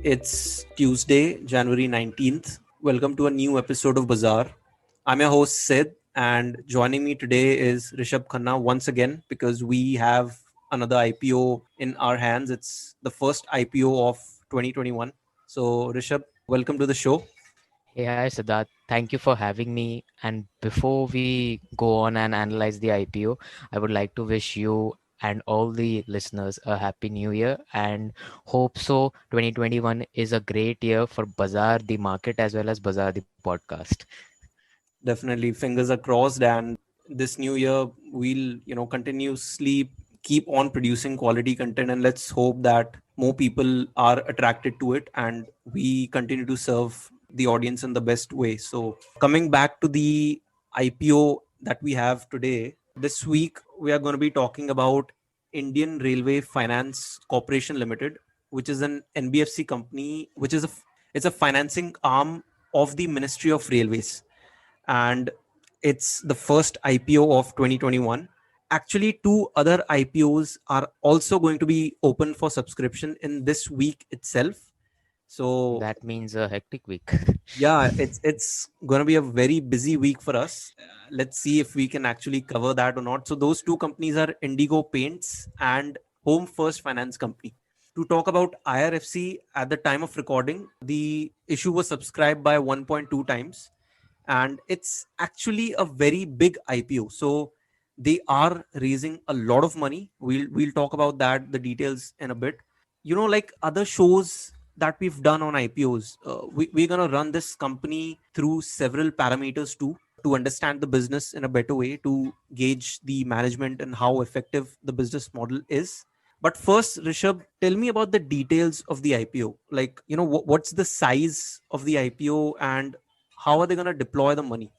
It's Tuesday, January 19th. Welcome to a new episode of Bazaar. I'm your host, Sid, and joining me today is Rishabh Khanna once again because we have another IPO in our hands. It's the first IPO of 2021. So, Rishabh, welcome to the show. Hey, hi Siddharth. Thank you for having me. And before we go on and analyze the IPO, I would like to wish you and all the listeners a happy new year and hope so 2021 is a great year for Bazaar the market as well as Bazaar the podcast. Definitely, fingers are crossed, and this new year we'll continuously keep on producing quality content, and let's hope that more people are attracted to it, and we continue to serve the audience in the best way. So, coming back to the IPO that we have today, this week we are going to be talking about Indian Railway Finance Corporation Limited, which is an NBFC company, which is it's a financing arm of the Ministry of Railways, and it's the first IPO of 2021. Actually, two other IPOs are also going to be open for subscription in this week itself. So That means a hectic week. yeah, it's going to be a very busy week for us. Let's see if we can actually cover that or not. So those two companies are Indigo Paints and Home First Finance Company. To talk about IRFC, at the time of recording, the issue was subscribed by 1.2 times, and it's actually a very big IPO. So they are raising a lot of money. We'll talk about that, the details in a bit. Like other shows that we've done on IPOs, we're gonna run this company through several parameters too, to understand the business in a better way, to gauge the management and how effective the business model is. But first, Rishabh, tell me about the details of the IPO. Like, what's the size of the IPO and how are they going to deploy the money?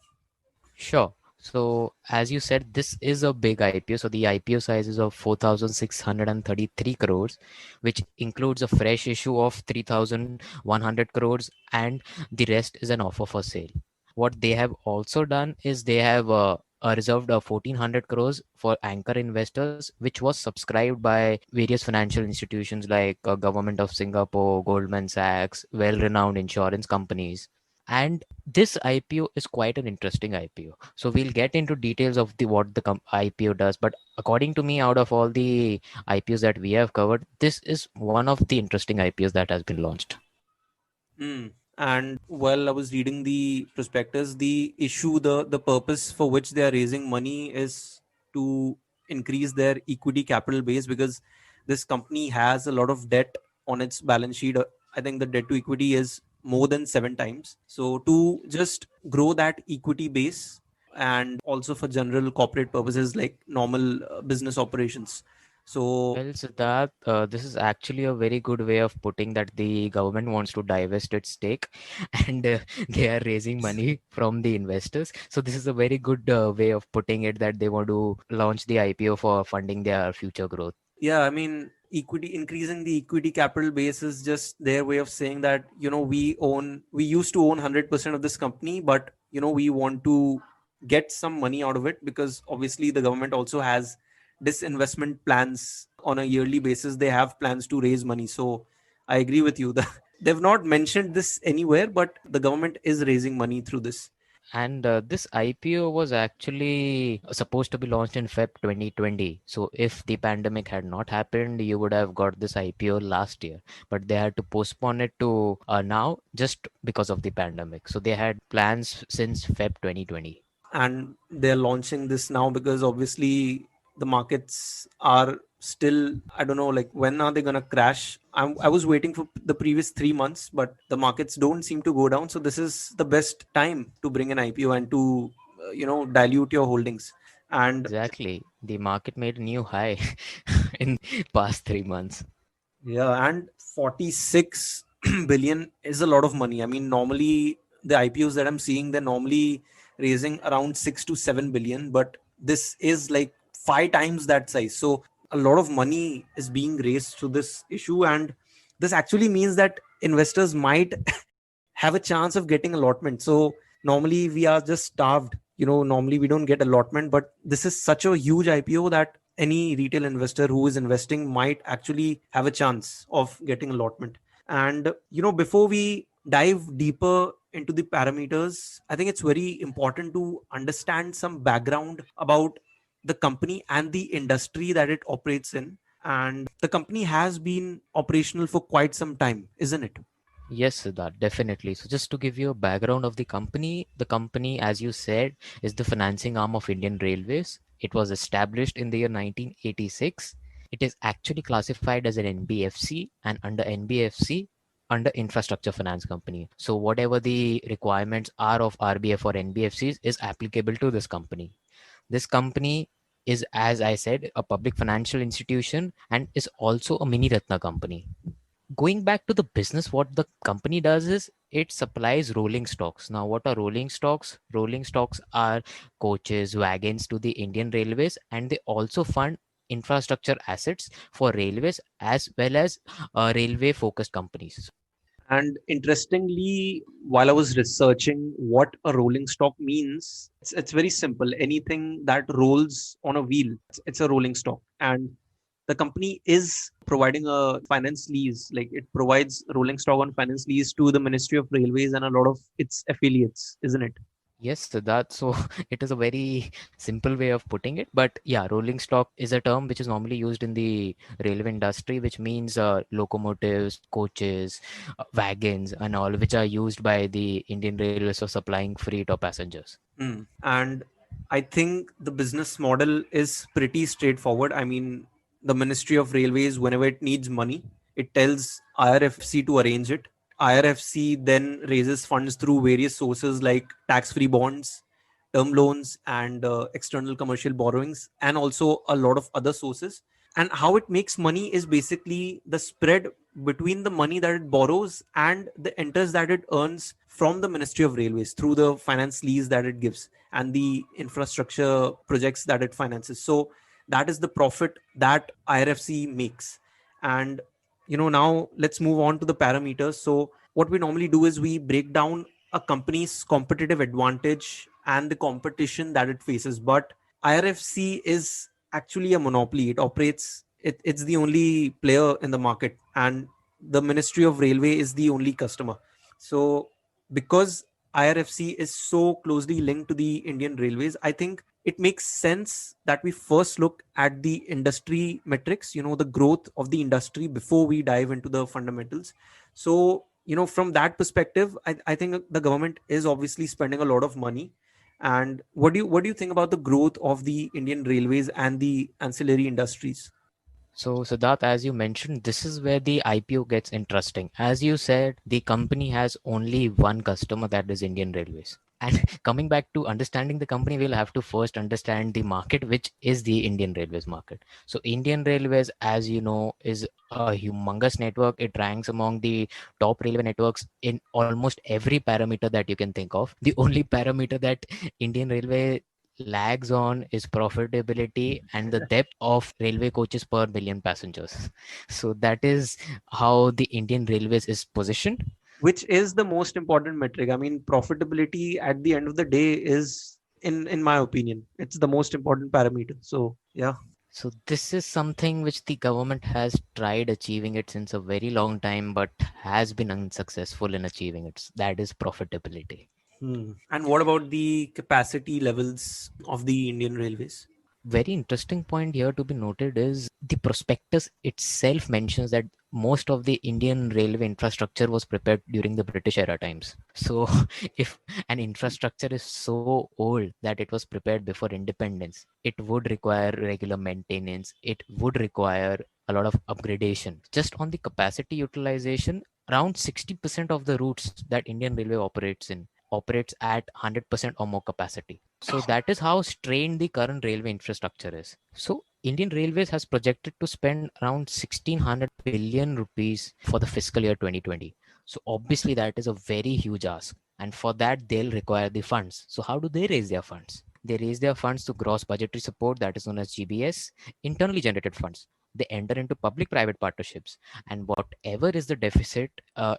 Sure. So, as you said, this is a big IPO. So, the IPO size is of 4,633 crores, which includes a fresh issue of 3,100 crores, and the rest is an offer for sale. What they have also done is they have reserved 1,400 crores for anchor investors, which was subscribed by various financial institutions like Government of Singapore, Goldman Sachs, well-renowned insurance companies. And this IPO is quite an interesting IPO. So we'll get into details of the what the IPO does. But according to me, out of all the IPOs that we have covered, this is one of the interesting IPOs that has been launched. Hmm. And while I was reading the prospectus, the issue, the purpose for which they are raising money is to increase their equity capital base, because this company has a lot of debt on its balance sheet. I think the debt to equity is more than 7 times. So to just grow that equity base, and also for general corporate purposes like normal business operations. So Well, Siddharth, this is actually a very good way of putting that the government wants to divest its stake and they are raising money from the investors. So, this is a very good way of putting it that they want to launch the IPO for funding their future growth. yeah, I mean, equity, increasing the equity capital base is just their way of saying that, we used to own 100% of this company, but we want to get some money out of it, because obviously the government also has disinvestment plans on a yearly basis. They have plans to raise money. So I agree with you. They've not mentioned this anywhere, but the government is raising money through this. And this IPO was actually supposed to be launched in Feb 2020. So if the pandemic had not happened, you would have got this IPO last year. But they had to postpone it to now just because of the pandemic. So they had plans since Feb 2020. And they're launching this now because obviously the markets are still, I don't know, like when are they going to crash. I was waiting for the previous 3 months, but the markets don't seem to go down. So this is the best time to bring an IPO and to dilute your holdings. And Exactly. The market made a new high in past 3 months. yeah, and 46 billion is a lot of money. I mean, normally the IPOs that I'm seeing, they're normally raising around 6 to 7 billion, but this is like 5 times that size. So a lot of money is being raised through this issue, and this actually means that investors might have a chance of getting allotment. So normally we are just starved. Normally we don't get allotment, but this is such a huge IPO that any retail investor who is investing might actually have a chance of getting allotment. And before we dive deeper into the parameters, I think it's very important to understand some background about the company and the industry that it operates in. And the company has been operational for quite some time, isn't it? Yes, Siddharth, definitely. So just to give you a background of the company, as you said, is the financing arm of Indian Railways. It was established in the year 1986. It is actually classified as an NBFC, and under NBFC, under Infrastructure Finance Company. So whatever the requirements are of RBF or NBFCs is applicable to this company. This company is, as I said, a public financial institution and is also a mini Ratna company. Going back to the business, what the company does is it supplies rolling stocks. Now, what are rolling stocks? Rolling stocks are coaches, wagons to the Indian Railways, and they also fund infrastructure assets for railways as well as railway focused companies. And interestingly, while I was researching what a rolling stock means, it's very simple. Anything that rolls on a wheel, it's a rolling stock. And the company is providing a finance lease, like it provides rolling stock on finance lease to the Ministry of Railways and a lot of its affiliates, isn't it? Yes, Siddharth. So it is a very simple way of putting it. But yeah, rolling stock is a term which is normally used in the railway industry, which means locomotives, coaches, wagons, and all, which are used by the Indian Railways for supplying freight or passengers. And I think the business model is pretty straightforward. I mean, the Ministry of Railways, whenever it needs money, it tells IRFC to arrange it. IRFC then raises funds through various sources like tax free bonds, term loans, and external commercial borrowings, and also a lot of other sources. And how it makes money is basically the spread between the money that it borrows and the interest that it earns from the Ministry of Railways through the finance lease that it gives and the infrastructure projects that it finances. So that is the profit that IRFC makes. And now let's move on to the parameters. So what we normally do is we break down a company's competitive advantage and the competition that it faces. But IRFC is actually a monopoly. It operates, it's the only player in the market, and the Ministry of Railway is the only customer. So because IRFC is so closely linked to the Indian Railways, I think it makes sense that we first look at the industry metrics, the growth of the industry before we dive into the fundamentals. So, from that perspective, I think the government is obviously spending a lot of money. And what do you think about the growth of the Indian Railways and the ancillary industries? So, Siddharth, as you mentioned, this is where the IPO gets interesting. As you said, the company has only one customer, that is Indian Railways. And coming back to understanding the company, we'll have to first understand the market, which is the Indian Railways market. So, Indian Railways, as you know, is a humongous network. It ranks among the top railway networks in almost every parameter that you can think of. The only parameter that Indian Railway lags on is profitability and the depth of railway coaches per million passengers. So that is how the Indian Railways is positioned. Which is the most important metric? I mean, profitability at the end of the day is, in my opinion, it's the most important parameter. So yeah. So this is something which the government has tried achieving it since a very long time, but has been unsuccessful in achieving it. That is profitability. And what about the capacity levels of the Indian Railways? Very interesting point here to be noted is the prospectus itself mentions that most of the Indian railway infrastructure was prepared during the British era times. So, if an infrastructure is so old that it was prepared before independence, it would require regular maintenance, it would require a lot of upgradation. Just on the capacity utilization, around 60% of the routes that Indian Railway operates at 100% or more capacity. So that is how strained the current railway infrastructure is. So Indian Railways has projected to spend around 1600 billion rupees for the fiscal year 2020. So obviously that is a very huge ask. And for that, they'll require the funds. So how do they raise their funds? They raise their funds to gross budgetary support, that is known as GBS, internally generated funds. They enter into public-private partnerships, and whatever is the deficit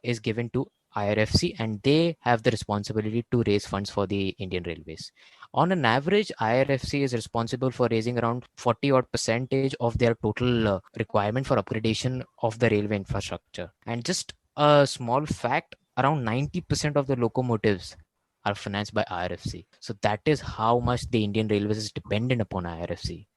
is given to IRFC, and they have the responsibility to raise funds for the Indian Railways. On an average, IRFC is responsible for raising around 40 odd percentage of their total requirement for upgradation of the railway infrastructure. And just a small fact, around 90% of the locomotives are financed by IRFC. So that is how much the Indian Railways is dependent upon IRFC.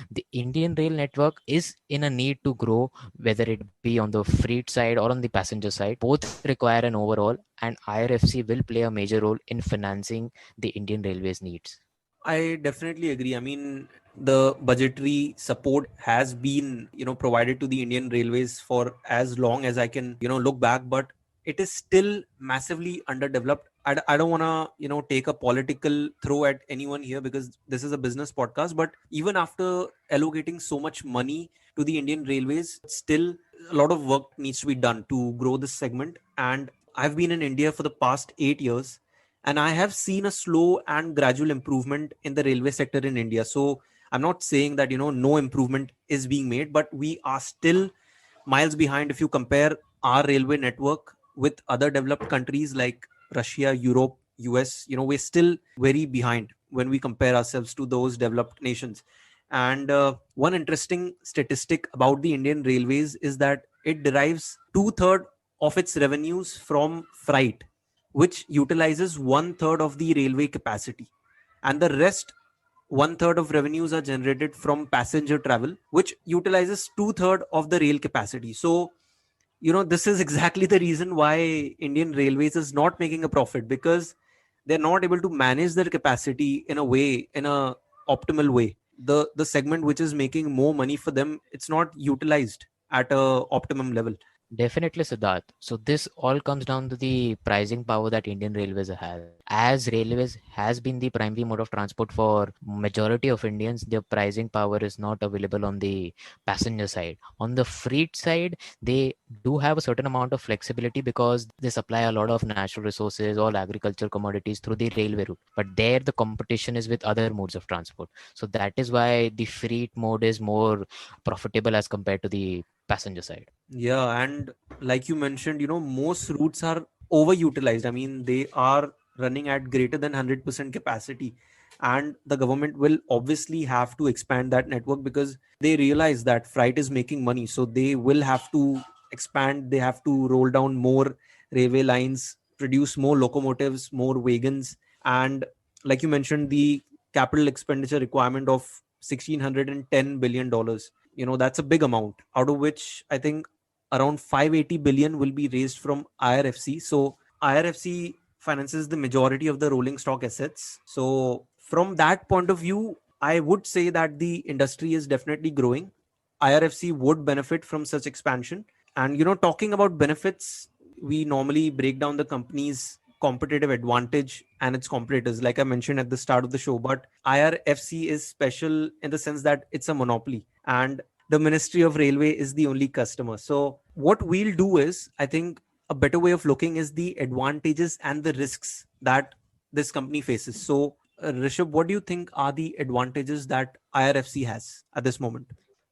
The Indian rail network is in a need to grow, whether it be on the freight side or on the passenger side. Both require an overhaul, and IRFC will play a major role in financing the Indian Railways needs. I definitely agree. I mean, the budgetary support has been, provided to the Indian Railways for as long as I can, look back, but it is still massively underdeveloped. I don't want to, take a political throw at anyone here because this is a business podcast. But even after allocating so much money to the Indian Railways, still a lot of work needs to be done to grow this segment. And I've been in India for the past 8 years, and I have seen a slow and gradual improvement in the railway sector in India. So I'm not saying that no improvement is being made, but we are still miles behind if you compare our railway network with other developed countries like Russia, Europe, US. We're still very behind when we compare ourselves to those developed nations. And one interesting statistic about the Indian Railways is that it derives two-thirds of its revenues from freight, which utilizes one-third of the railway capacity, and the rest one-third of revenues are generated from passenger travel, which utilizes two-thirds of the rail capacity. So this is exactly the reason why Indian Railways is not making a profit, because they're not able to manage their capacity in a optimal way. The segment which is making more money for them, it's not utilized at a optimum level. Definitely, Siddharth. So this all comes down to the pricing power that Indian Railways has. As railways has been the primary mode of transport for majority of Indians, their pricing power is not available on the passenger side. On the freight side, they do have a certain amount of flexibility because they supply a lot of natural resources, all agricultural commodities through the railway route. But there the competition is with other modes of transport. So that is why the freight mode is more profitable as compared to the passenger side. Yeah, and like you mentioned, most routes are overutilized. I mean, they are running at greater than 100% capacity. And the government will obviously have to expand that network because they realize that freight is making money. So they will have to expand, they have to roll down more railway lines, produce more locomotives, more wagons. And like you mentioned, the capital expenditure requirement of $1,610 billion. That's a big amount, out of which I think around 580 billion will be raised from IRFC. So IRFC finances the majority of the rolling stock assets. So from that point of view, I would say that the industry is definitely growing. IRFC would benefit from such expansion. And talking about benefits, we normally break down the company's competitive advantage and its competitors, like I mentioned at the start of the show. But IRFC is special in the sense that it's a monopoly, and the Ministry of Railway is the only customer. So what we'll do is, I think a better way of looking is the advantages and the risks that this company faces. So Rishabh, what do you think are the advantages that IRFC has at this moment?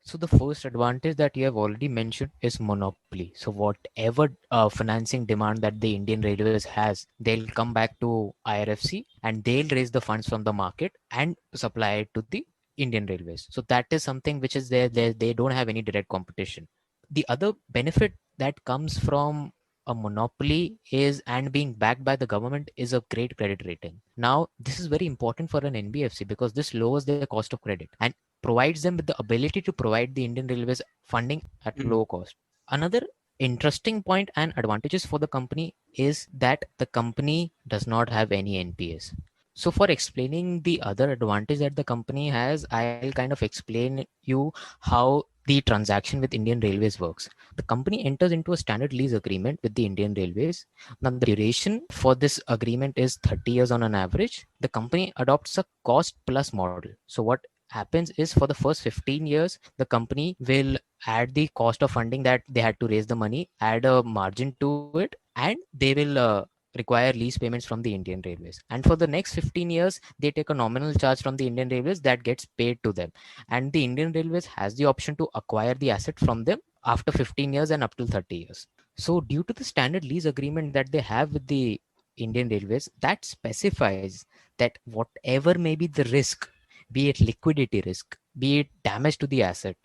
So the first advantage that you have already mentioned is monopoly. So whatever financing demand that the Indian Railways has, they'll come back to IRFC and they'll raise the funds from the market and supply it to the Indian Railways. So that is something which is there. They don't have any direct competition. The other benefit that comes from a monopoly is, and being backed by the government, is a great credit rating. Now this is very important for an NBFC because this lowers their cost of credit and provides them with the ability to provide the Indian Railways funding at Mhm. low cost. Another interesting point and advantages for the company is that the company does not have any NPS. So for explaining the other advantage that the company has, I'll kind of explain you how the transaction with Indian Railways works. The company enters into a standard lease agreement with the Indian Railways. Now the duration for this agreement is 30 years on an average. The company adopts a cost plus model. So what happens is, for the first 15 years the company will add the cost of funding that they had to raise the money, add a margin to it, and they will require lease payments from the Indian Railways. And for the next 15 years they take a nominal charge from the Indian Railways that gets paid to them, and the Indian Railways has the option to acquire the asset from them after 15 years and up to 30 years. So due to the standard lease agreement that they have with the Indian Railways, that specifies that whatever may be the risk, be it liquidity risk, be it damage to the asset,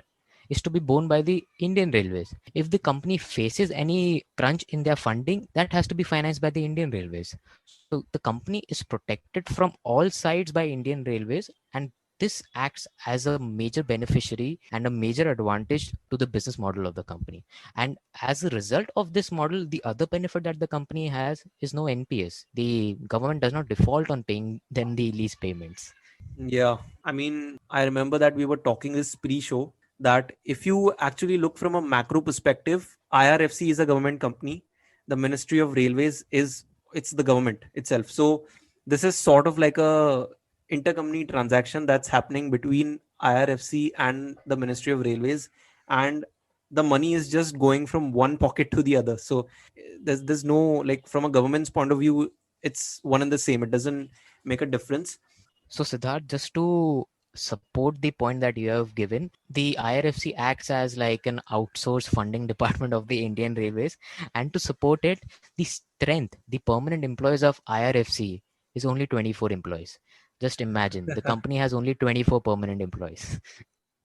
is to be borne by the Indian Railways. If the company faces any crunch in their funding, that has to be financed by the Indian Railways. So the company is protected from all sides by Indian Railways, and this acts as a major beneficiary and a major advantage to the business model of the company. And as a result of this model, the other benefit that the company has is no NPS. The government does not default on paying them the lease payments. Yeah, I mean, I remember that we were talking this pre-show that if you actually look from a macro perspective, IRFC is a government company. The Ministry of Railways is it's the government itself. So this is sort of like a intercompany transaction that's happening between IRFC and the Ministry of Railways, and the money is just going from one pocket to the other. So there's no, like, from a government's point of view, it's one and the same. It doesn't make a difference. So, Siddharth, just to support the point that you have given, the IRFC acts as like an outsourced funding department of the Indian Railways. And to support it, the strength, the permanent employees of IRFC is only 24 employees. Just imagine the company has only 24 permanent employees.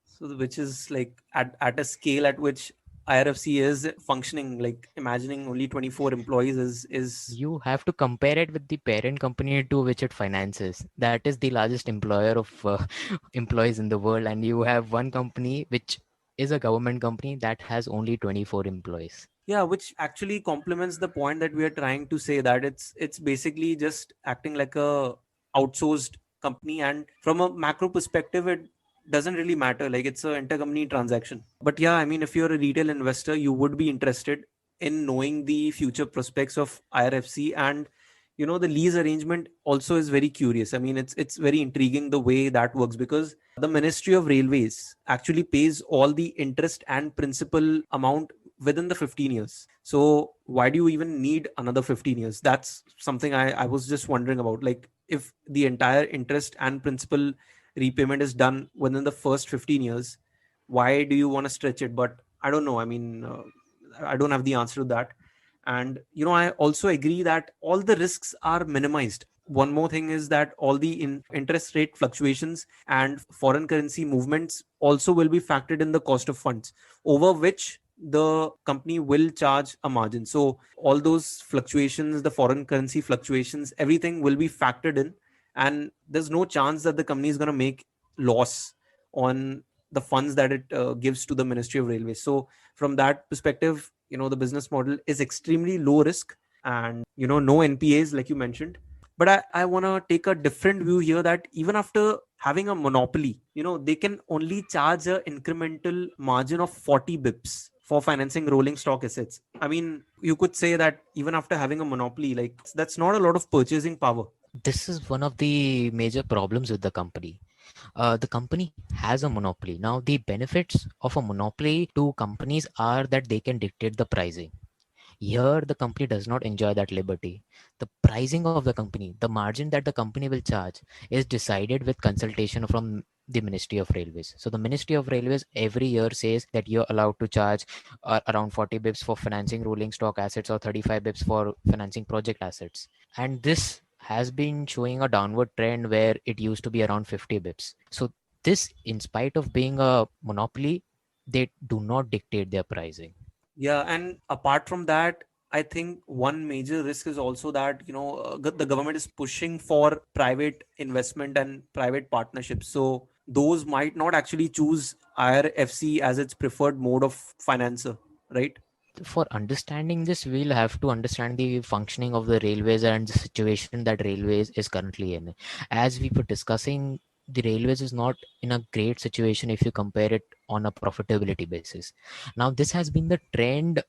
So which is like at a scale at which IRFC is functioning, like imagining only 24 employees is You have to compare it with the parent company to which it finances. That is the largest employer of employees in the world, and you have one company which is a government company that has only 24 employees. yeah, which actually complements the point that we are trying to say, that it's basically just acting like a outsourced company, and from a macro perspective it doesn't really matter, like it's a intercompany transaction. But yeah, I mean, if you're a retail investor, you would be interested in knowing the future prospects of IRFC. And the lease arrangement also is very curious. I mean, it's very intriguing the way that works, because the Ministry of Railways actually pays all the interest and principal amount within the 15 years. So why do you even need another 15 years? That's something I was just wondering about. Like, if the entire interest and principal repayment is done within the first 15 years, why do you want to stretch it? But I don't know. I mean, I don't have the answer to that. And I also agree that all the risks are minimized. One more thing is that all the interest rate fluctuations and foreign currency movements also will be factored in the cost of funds, over which the company will charge a margin. So all those fluctuations, the foreign currency fluctuations, everything will be factored in, and there's no chance that the company is going to make loss on the funds that it gives to the Ministry of Railways. So from that perspective, the business model is extremely low risk, and no NPAs, like you mentioned. But I want to take a different view here, that even after having a monopoly, they can only charge a incremental margin of 40 bips for financing rolling stock assets. I mean, you could say that even after having a monopoly, like, that's not a lot of purchasing power. This is one of the major problems with the company. The company has a monopoly. Now, the benefits of a monopoly to companies are that they can dictate the pricing. Here, the company does not enjoy that liberty. The pricing of the company, the margin that the company will charge, is decided with consultation from the Ministry of Railways. So, the Ministry of Railways every year says that you're allowed to charge around 40 bips for financing rolling stock assets or 35 bips for financing project assets. And this has been showing a downward trend where it used to be around 50 bips. So, this, in spite of being a monopoly, they do not dictate their pricing. Yeah, and apart from that, I think one major risk is also that the government is pushing for private investment and private partnerships. So those might not actually choose IRFC as its preferred mode of financer, right? For understanding this, we'll have to understand the functioning of the railways and the situation that railways is currently in. As we were discussing, the railways is not in a great situation if you compare it on a profitability basis. Now, this has been the trend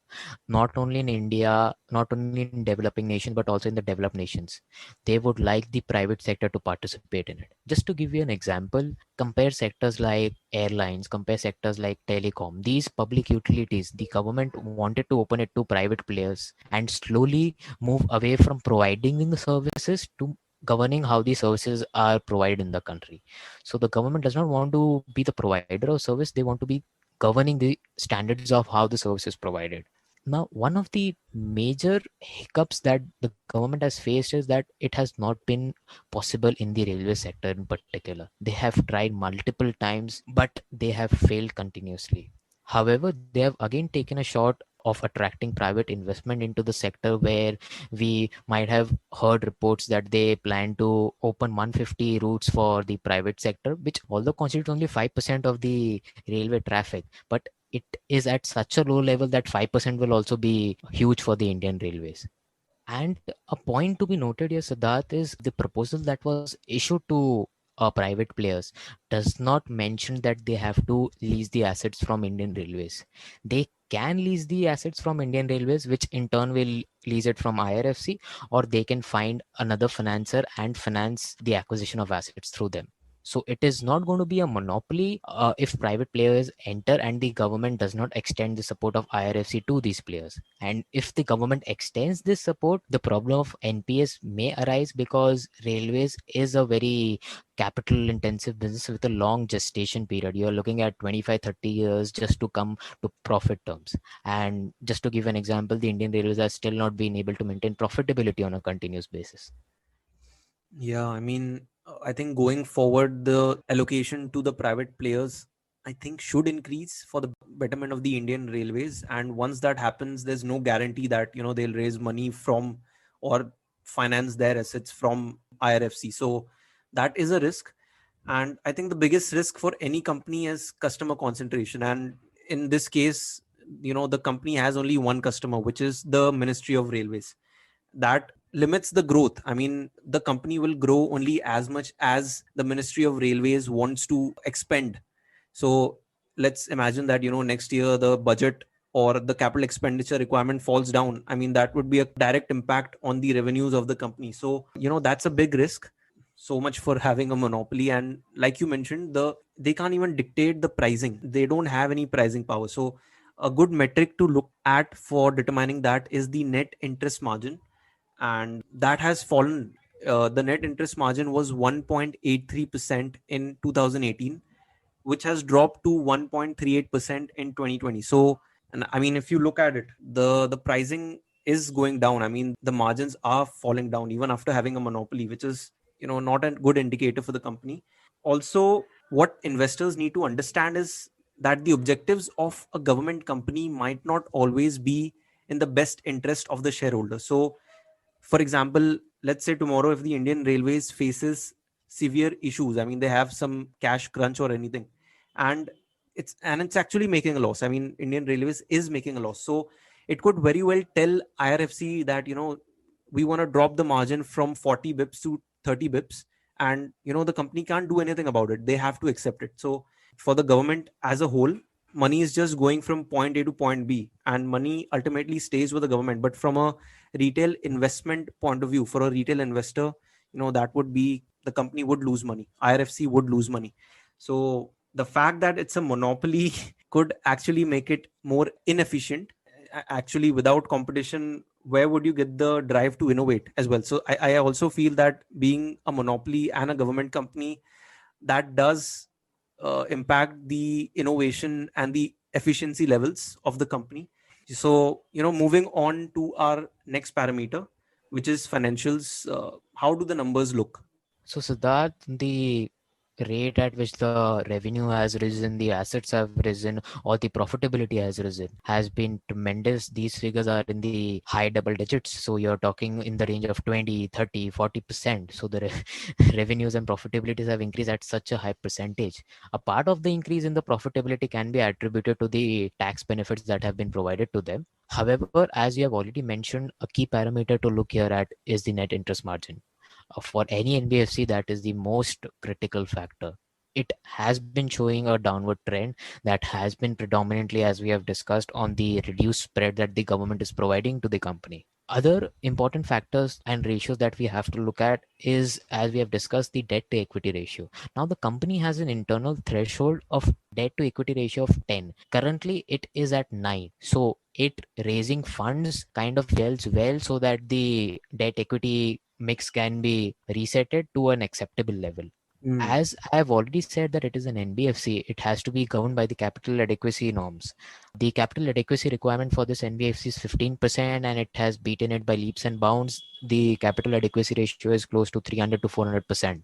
not only in India, not only in developing nations, but also in the developed nations. They would like the private sector to participate in it. Just to give you an example, compare sectors like airlines, compare sectors like telecom. These public utilities, the government wanted to open it to private players and slowly move away from providing the services to governing how the services are provided in the country. So the government does not want to be the provider of service, they want to be governing the standards of how the service is provided. Now, one of the major hiccups that the government has faced is that it has not been possible in the railway sector in particular. They have tried multiple times, but they have failed continuously. However, they have again taken a shot of attracting private investment into the sector, where we might have heard reports that they plan to open 150 routes for the private sector, which although constitutes only 5% of the railway traffic, but it is at such a low level that 5% will also be huge for the Indian railways. And a point to be noted here, Siddharth, is the proposal that was issued to private players does not mention that they have to lease the assets from Indian Railways. They can lease the assets from Indian Railways, which in turn will lease it from IRFC, or they can find another financer and finance the acquisition of assets through them. So it is not going to be a monopoly if private players enter and the government does not extend the support of IRFC to these players. And if the government extends this support, the problem of NPS may arise, because railways is a very capital intensive business with a long gestation period. You're looking at 25, 30 years just to come to profit terms. And just to give an example, the Indian railways are still not being able to maintain profitability on a continuous basis. Yeah, I mean, I think going forward, the allocation to the private players, I think, should increase for the betterment of the Indian railways. And once that happens, there's no guarantee that, they'll raise money from or finance their assets from IRFC. So that is a risk. And I think the biggest risk for any company is customer concentration. And in this case, the company has only one customer, which is the Ministry of Railways. That limits the growth. I mean, the company will grow only as much as the Ministry of Railways wants to expend. So let's imagine that, next year the budget or the capital expenditure requirement falls down. I mean, that would be a direct impact on the revenues of the company. So, that's a big risk. So much for having a monopoly. And like you mentioned, they can't even dictate the pricing. They don't have any pricing power. So a good metric to look at for determining that is the net interest margin, and that has fallen. The net interest margin was 1.83% in 2018, which has dropped to 1.38% in 2020. So, and I mean, if you look at it, the pricing is going down. I mean, the margins are falling down even after having a monopoly, which is, not a good indicator for the company. Also, what investors need to understand is that the objectives of a government company might not always be in the best interest of the shareholder. So, for example, let's say tomorrow if the Indian Railways faces severe issues, I mean, they have some cash crunch or anything, and it's actually making a loss. I mean, Indian Railways is making a loss. So it could very well tell IRFC that, we want to drop the margin from 40 bips to 30 bips, and the company can't do anything about it. They have to accept it. So for the government as a whole, money is just going from point A to point B, and money ultimately stays with the government. But from a retail investment point of view, for a retail investor, that would be, the company would lose money, IRFC would lose money. So the fact that it's a monopoly could actually make it more inefficient. Actually, without competition, where would you get the drive to innovate as well? So I also feel that being a monopoly and a government company, that does impact the innovation and the efficiency levels of the company. So, moving on to our next parameter, which is financials. How do the numbers look? So, Siddharth, the rate at which the revenue has risen, the assets have risen, or the profitability has risen has been tremendous. These figures are in the high double digits. So you're talking in the range of 20, 30, 40%. So the revenues and profitabilities have increased at such a high percentage. A part of the increase in the profitability can be attributed to the tax benefits that have been provided to them. However, as you have already mentioned, a key parameter to look here at is the net interest margin. For any NBFC, that is the most critical factor. It has been showing a downward trend that has been predominantly, as we have discussed, on the reduced spread that the government is providing to the company. Other important factors and ratios that we have to look at is, as we have discussed, the debt to equity ratio. Now, the company has an internal threshold of debt to equity ratio of 10. Currently, it is at 9. So, it raising funds kind of gels well so that the debt equity mix can be resetted to an acceptable level. Hmm. As I have already said that it is an NBFC, it has to be governed by the capital adequacy norms. The capital adequacy requirement for this NBFC is 15%, and it has beaten it by leaps and bounds. The capital adequacy ratio is close to 300 to 400%.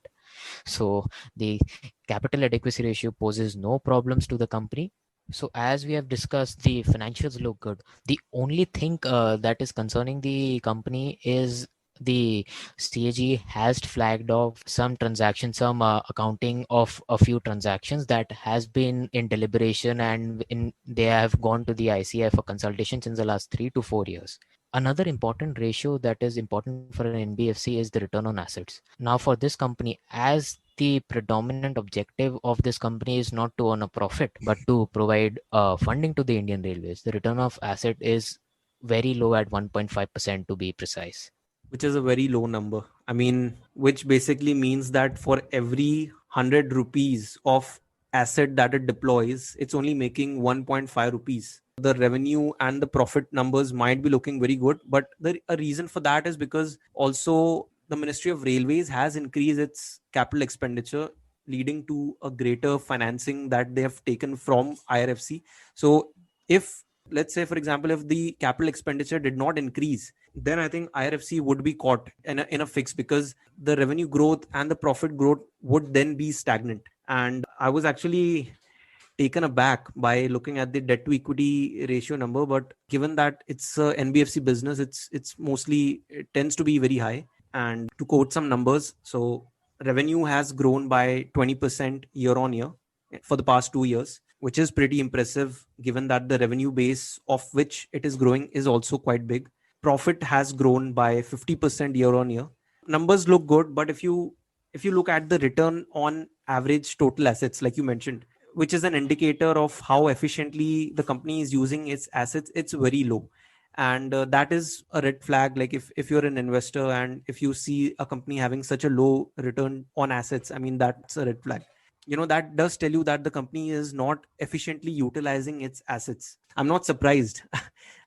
So the capital adequacy ratio poses no problems to the company. So as we have discussed, the financials look good. The only thing that is concerning the company is the CAG has flagged off some transactions, some accounting of a few transactions that has been in deliberation, and they have gone to the ICI for consultation since the last 3 to 4 years. Another important ratio that is important for an NBFC is the return on assets. Now, for this company, as the predominant objective of this company is not to earn a profit but to provide funding to the Indian Railways, the return of asset is very low at 1.5% to be precise. which is a very low number. I mean, which basically means that for every 100 rupees of asset that it deploys, it's only making 1.5 rupees. The revenue and the profit numbers might be looking very good, but a reason for that is because also the Ministry of Railways has increased its capital expenditure, leading to a greater financing that they have taken from IRFC. So, if let's say, for example, if the capital expenditure did not increase, then I think IRFC would be caught in a fix, because the revenue growth and the profit growth would then be stagnant. And I was actually taken aback by looking at the debt to equity ratio number. But given that it's a NBFC business, it's mostly, it tends to be very high. And to quote some numbers, so revenue has grown by 20% year on year for the past 2 years, which is pretty impressive given that the revenue base of which it is growing is also quite big. Profit has grown by 50% year on year. Numbers look good, but if you look at the return on average total assets, like you mentioned, which is an indicator of how efficiently the company is using its assets, it's very low. And that is a red flag. Like, if you're an investor and if you see a company having such a low return on assets, I mean, that's a red flag. That does tell you that the company is not efficiently utilizing its assets. I'm not surprised.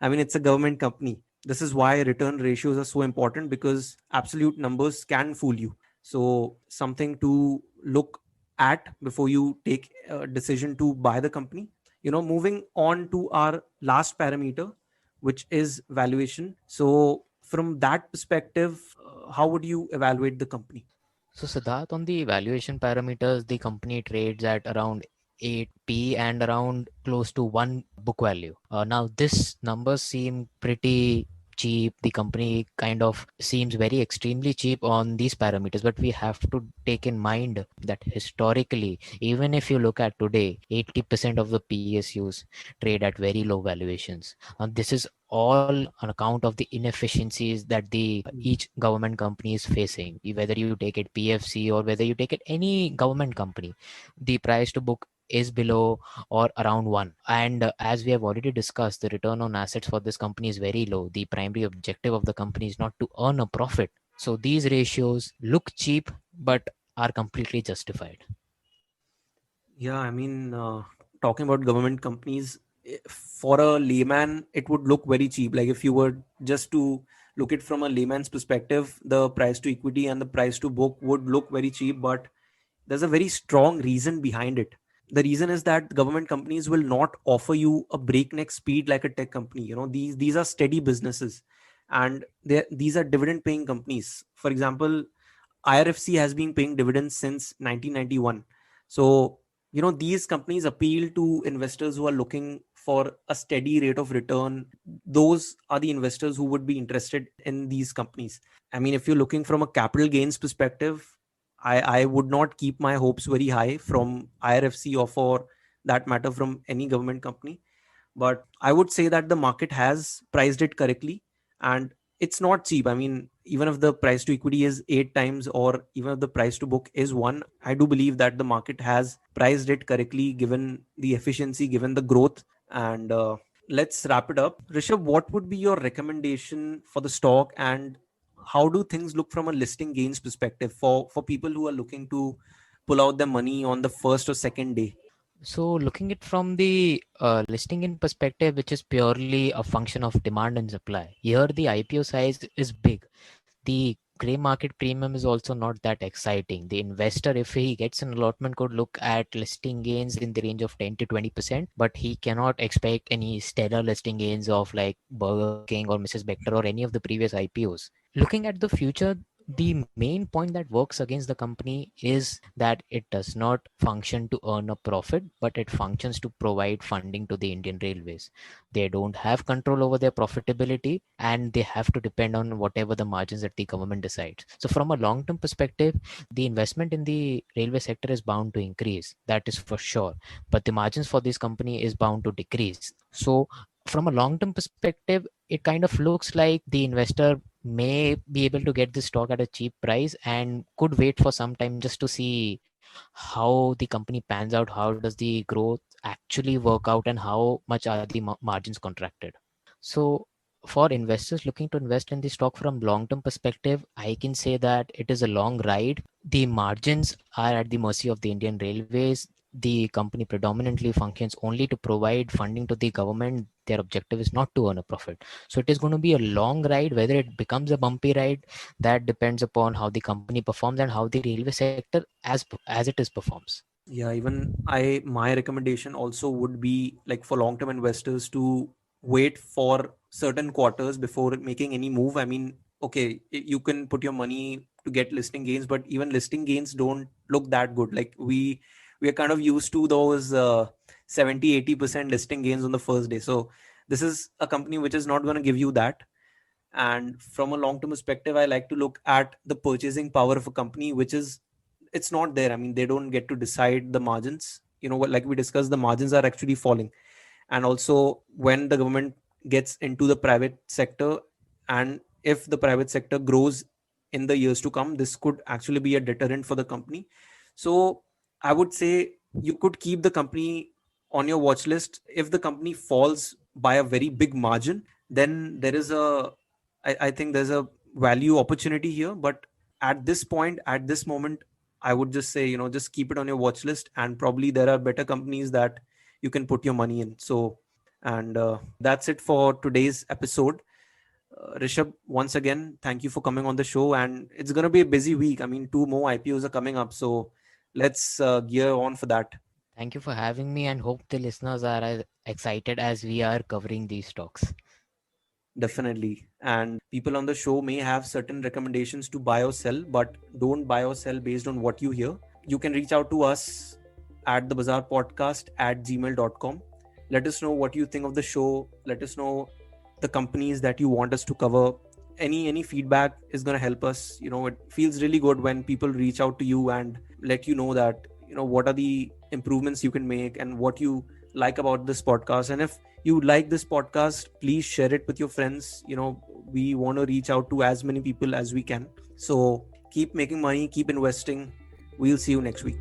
I mean, it's a government company. This is why return ratios are so important, because absolute numbers can fool you. So something to look at before you take a decision to buy the company. Moving on to our last parameter, which is valuation. So from that perspective, how would you evaluate the company? So Siddharth, on the valuation parameters, the company trades at around 8p and around close to 1 book value. Now, this numbers seem pretty cheap. The company kind of seems very extremely cheap on these parameters, but we have to take in mind that historically, even if you look at today, 80% of the PSUs trade at very low valuations. This is all on account of the inefficiencies that the each government company is facing. Whether you take it PFC or whether you take it any government company, the price to book is below or around 1. And as we have already discussed, the return on assets for this company is very low. The primary objective of the company is not to earn a profit. So these ratios look cheap but are completely justified. Yeah, I mean, talking about government companies, for a layman, it would look very cheap. Like, if you were just to look it from a layman's perspective, the price to equity and the price to book would look very cheap. But there's a very strong reason behind it. The reason is that government companies will not offer you a breakneck speed like a tech company. These are steady businesses, and these are dividend paying companies. For example, IRFC has been paying dividends since 1991. So, these companies appeal to investors who are looking for a steady rate of return. Those are the investors who would be interested in these companies. I mean, if you're looking from a capital gains perspective, I would not keep my hopes very high from IRFC, or for that matter from any government company. But I would say that the market has priced it correctly, and it's not cheap. I mean, even if the price to equity is 8 times, or even if the price to book is 1, I do believe that the market has priced it correctly given the efficiency, given the growth. And let's wrap it up. Rishabh, what would be your recommendation for the stock, and how do things look from a listing gains perspective for people who are looking to pull out their money on the first or second day? So looking at from the listing in perspective, which is purely a function of demand and supply. Here the IPO size is big. The gray market premium is also not that exciting. The investor, if he gets an allotment, could look at listing gains in the range of 10 to 20%, but he cannot expect any stellar listing gains of like Burger King or Mrs. Bector or any of the previous IPOs. Looking at the future, The main point that works against the company is that it does not function to earn a profit, but it functions to provide funding to the Indian Railways. They don't have control over their profitability, and they have to depend on whatever the margins that the government decides. So from a long term perspective, the investment in the railway sector is bound to increase, that is for sure, but the margins for this company is bound to decrease. So from a long term perspective, it kind of looks like the investor may be able to get this stock at a cheap price and could wait for some time just to see how the company pans out, how does the growth actually work out, and how much are the margins contracted. So for investors looking to invest in the stock from long term perspective, I can say that it is a long ride. The margins are at the mercy of the Indian Railways. The company predominantly functions only to provide funding to the government. Their objective is not to earn a profit. So it is going to be a long ride. Whether it becomes a bumpy ride, that depends upon how the company performs and how the railway sector as it is performs. Yeah, even my recommendation also would be like for long term investors to wait for certain quarters before making any move. I mean, okay, you can put your money to get listing gains, but even listing gains don't look that good. Like we are kind of used to those 70-80% listing gains on the first day. So this is a company which is not going to give you that. And from a long term perspective, I like to look at the purchasing power of a company, which is it's not there. I mean, they don't get to decide the margins. You know what, like we discussed, the margins are actually falling. And also when the government gets into the private sector, and if the private sector grows in the years to come, this could actually be a deterrent for the company. So I would say you could keep the company on your watch list. If the company falls by a very big margin, then there is I think there's a value opportunity here. But at this point, at this moment, I would just say, just keep it on your watch list, and probably there are better companies that you can put your money in. So, and that's it for today's episode. Rishabh, once again, thank you for coming on the show. And it's going to be a busy week. I mean, 2 more IPOs are coming up. So let's gear on for that. Thank you for having me, and hope the listeners are as excited as we are covering these stocks. Definitely. And people on the show may have certain recommendations to buy or sell, but don't buy or sell based on what you hear. You can reach out to us at the Bazaar Podcast at gmail.com. Let us know what you think of the show. Let us know the companies that you want us to cover. Any feedback is going to help us. It feels really good when people reach out to you and let you know that, what are the improvements you can make and what you like about this podcast. And if you like this podcast, please share it with your friends. We want to reach out to as many people as we can. So keep making money, keep investing. We'll see you next week.